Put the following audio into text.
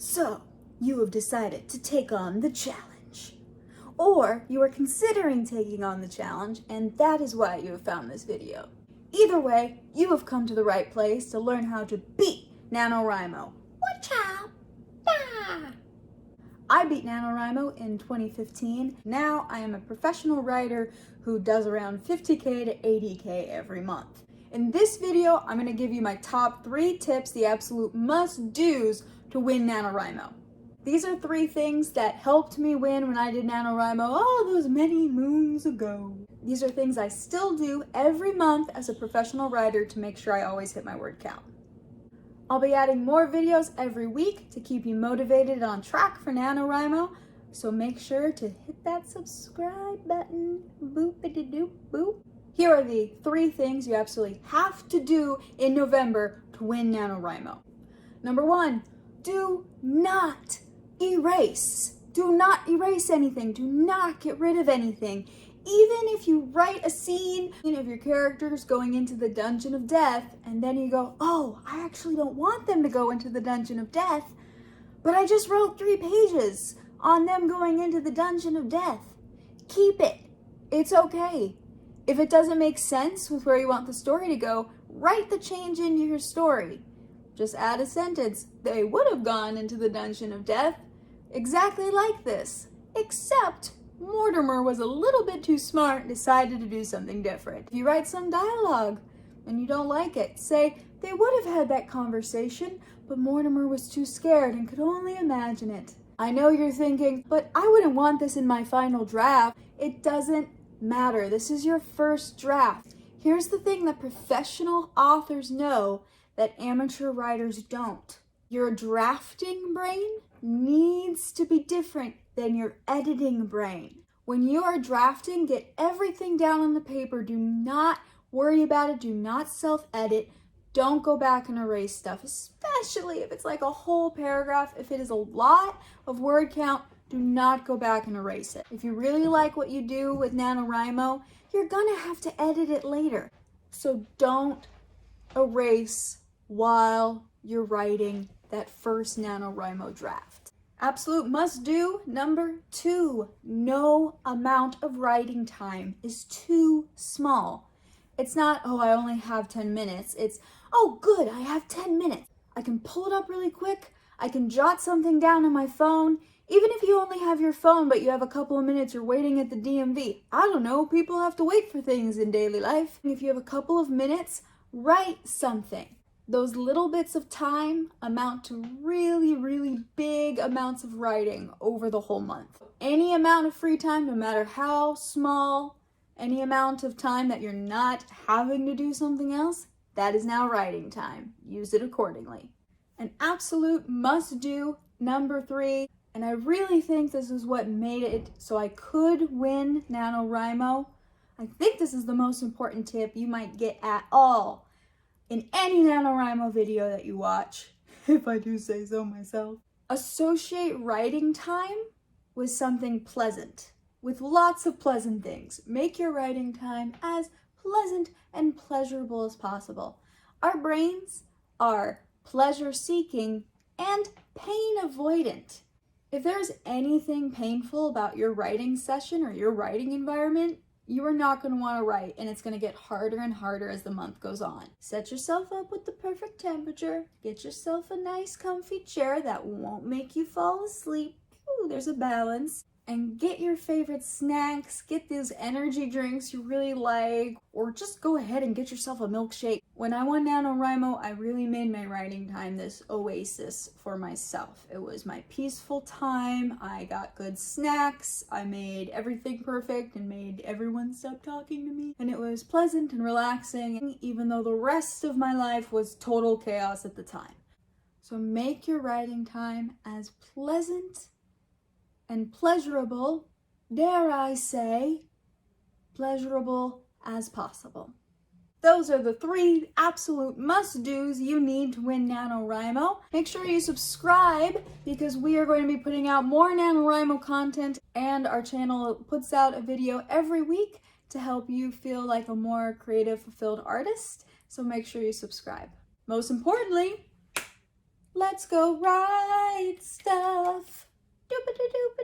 So, you have decided to take on the challenge. Or you are considering taking on the challenge, and that is why you have found this video. Either way, you have come to the right place to learn how to beat NaNoWriMo. Watch out! I beat NaNoWriMo in 2015. Now I am a professional writer who does around 50K to 80K every month. In this video, I'm going to give you my top 3 tips, the absolute must-dos to win NaNoWriMo. These are 3 things that helped me win when I did NaNoWriMo those many moons ago. These are things I still do every month as a professional writer to make sure I always hit my word count. I'll be adding more videos every week to keep you motivated and on track for NaNoWriMo, so make sure to hit that subscribe button. Boop-a-de-doop boop. Here are the 3 things you absolutely have to do in November to win NaNoWriMo. Number 1, do not erase. Do not erase anything. Do not get rid of anything. Even if you write a scene of your characters going into the dungeon of death, and then you go, oh, I actually don't want them to go into the dungeon of death, but I just wrote 3 pages on them going into the dungeon of death. Keep it. It's okay. If it doesn't make sense with where you want the story to go, write the change into your story. Just add a sentence. They would have gone into the dungeon of death exactly like this, except Mortimer was a little bit too smart and decided to do something different. If you write some dialogue and you don't like it, say, they would have had that conversation, but Mortimer was too scared and could only imagine it. I know you're thinking, but I wouldn't want this in my final draft. It doesn't matter. This is your first draft. Here's the thing that professional authors know that amateur writers don't. Your drafting brain needs to be different than your editing brain. When you are drafting, get everything down on the paper. Do not worry about it. Do not self-edit. Don't go back and erase stuff, especially if it's like a whole paragraph. If it is a lot of word count, do not go back and erase it. If you really like what you do with NaNoWriMo, you're gonna have to edit it later. So don't erase while you're writing that first NaNoWriMo draft. Absolute must-do number 2, no amount of writing time is too small. It's not, oh, I only have 10 minutes. It's, oh, good, I have 10 minutes. I can pull it up really quick. I can jot something down on my phone. Even if you only have your phone, but you have a couple of minutes, you're waiting at the DMV. I don't know, people have to wait for things in daily life. If you have a couple of minutes, write something. Those little bits of time amount to really, really big amounts of writing over the whole month. Any amount of free time, no matter how small, any amount of time that you're not having to do something else, that is now writing time. Use it accordingly. An absolute must-do number 3, and I really think this is what made it so I could win NaNoWriMo. I think this is the most important tip you might get at all in any NaNoWriMo video that you watch, if I do say so myself. Associate writing time with something pleasant, with lots of pleasant things. Make your writing time as pleasant and pleasurable as possible. Our brains are pleasure-seeking and pain avoidant. If there's anything painful about your writing session or your writing environment, you are not going to want to write, and it's going to get harder and harder as the month goes on. Set yourself up with the perfect temperature. Get yourself a nice comfy chair that won't make you fall asleep. Ooh, there's a balance. And get your favorite snacks, get those energy drinks you really like, or just go ahead and get yourself a milkshake. When I won NaNoWriMo, I really made my writing time this oasis for myself. It was my peaceful time. I got good snacks. I made everything perfect and made everyone stop talking to me. And it was pleasant and relaxing, even though the rest of my life was total chaos at the time. So make your writing time as pleasant and pleasurable, dare I say, pleasurable as possible. Those are the 3 absolute must-dos you need to win NaNoWriMo. Make sure you subscribe because we are going to be putting out more NaNoWriMo content, and our channel puts out a video every week to help you feel like a more creative, fulfilled artist. So make sure you subscribe. Most importantly, Let's go write stuff. Doop-a-doo-doop-a-doo.